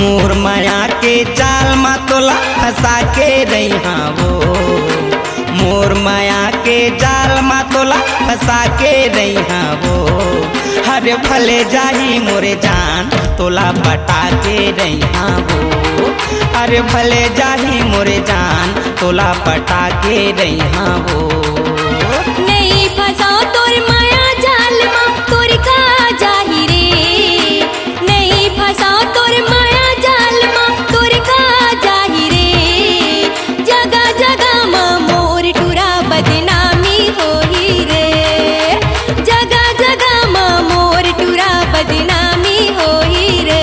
मोर माया के जाल मा तोला फंसा के रैहा वो, मोर माया के जाल मा तोला फंसा के रैहा वो। हरे भले जाही मोरे जान तोला पटा के रैहा वो, अरे भले जाही मोरे जान तोला पटा के रैहा वो। नहीं फंसाओ तोर माया जाल मा तोर का जाही रे, नहीं फंसाओ तोर माया जाल मा तोर का जाही रे। जगह जगह मा मोर टूरा बदनामी होही रे, जगह जगह मा मोर टूरा बदनामी होही रे।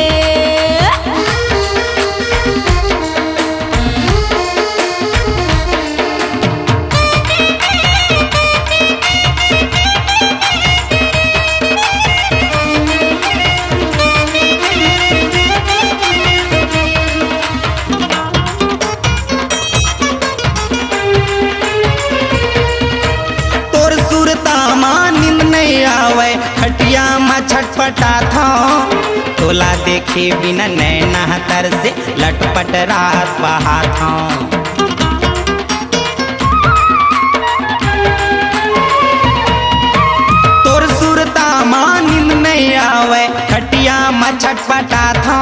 खटिया में छटपटा था तोला देखे बिना नैना तर से लटपट रात बहा था। तोर सुरता नींद नहीं आवे खटिया में छटपटा था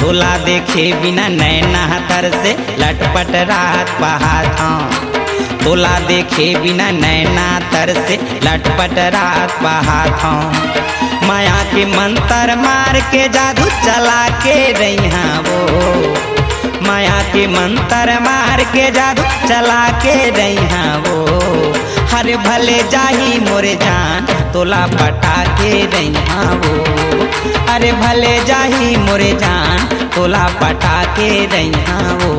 तोला देखे बिना नैना तर से लटपट रात बहा था। तोला देखे बिना नैना तर से लटपट रात बहा था। माया के मंत्र मार के जादू चला के रैहा वो, माया के मंत्र मार के जादू चला के रैहा वो। हर भले जाही मोरे जान तोला पटा के रैहा वो, अरे भले जाही मोरे जान तोला पटा के रैहा वो।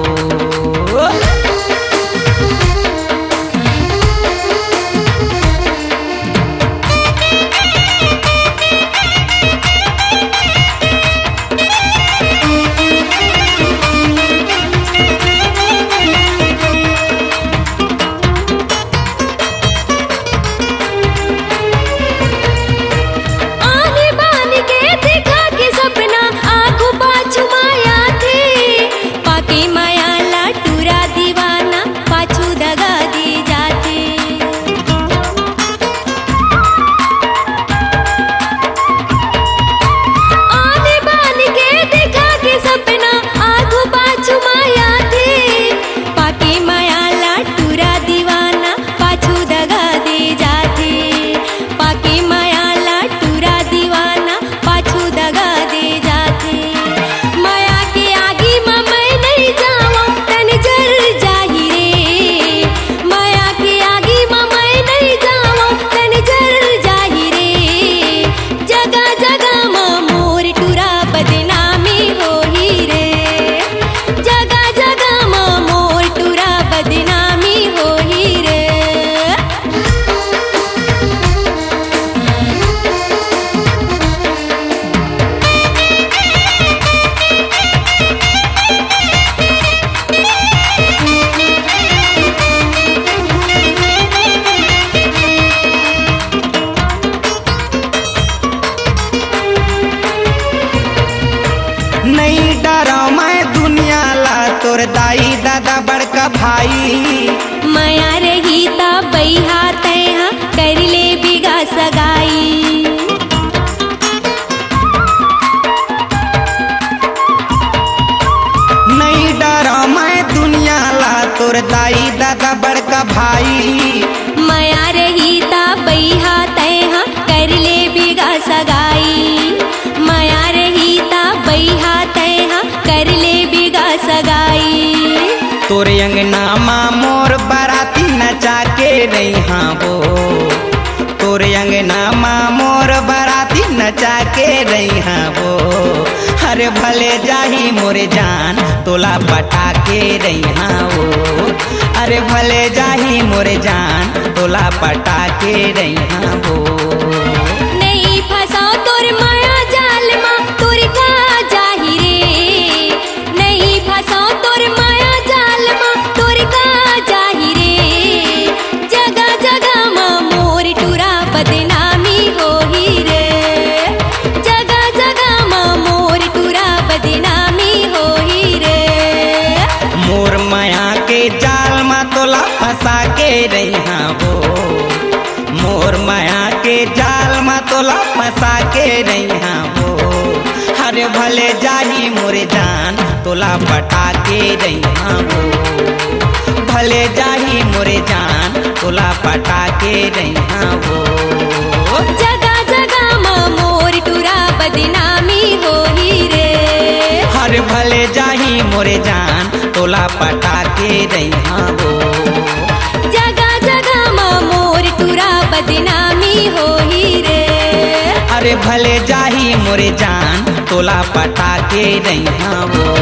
नहीं डरा मैं दुनिया ला तोर दाई दादा बड़का भाई। माया रही ता बैहा तैहा कर ले बिगा सगाई। नहीं डरा मैं दुनिया ला तोर दाई दादा बड़का भाई। माया रही ता बैहा तैहा कर ले बिगा सगाई। माया रही ता बैहा तैहा कर ले बिगा सगाई। तोर अंगना मा मोर बाराती नचा के रैहा वो, तोर अंगना मा मोर बाराती नचा के रैहा वो। हरे भले जाही मोरे जान तोला पटा के रैहा वो, अरे भले जाही मोरे जान तोला पटा के रैहा वो। नहीं फंसाओ तोर माया जाल मा तोर का जाही रे, नहीं फंसाओ तोर माया जाल मा तोर का जाही रे। जगह जगह मा मोर टूरा बदनामी होही रे, जगह जगह मा मोर टूरा बदनामी जाल में तोला फंसा के रैहा हो। अरे भले जाही मोरे जान तोला पटा के रैहा हो। भले जाही मोरे जान तोला पटा के रैहा हो। जगह जगह माँ मोर टूरा बदनामी होही रे। हर भले जाही मोरे जान तोला पटा के रैहा हो। जगह जगह माँ मोर टूरा बदनामी होही रे। अरे भले जाही मोरे जान तोला पटा के रैहा हो।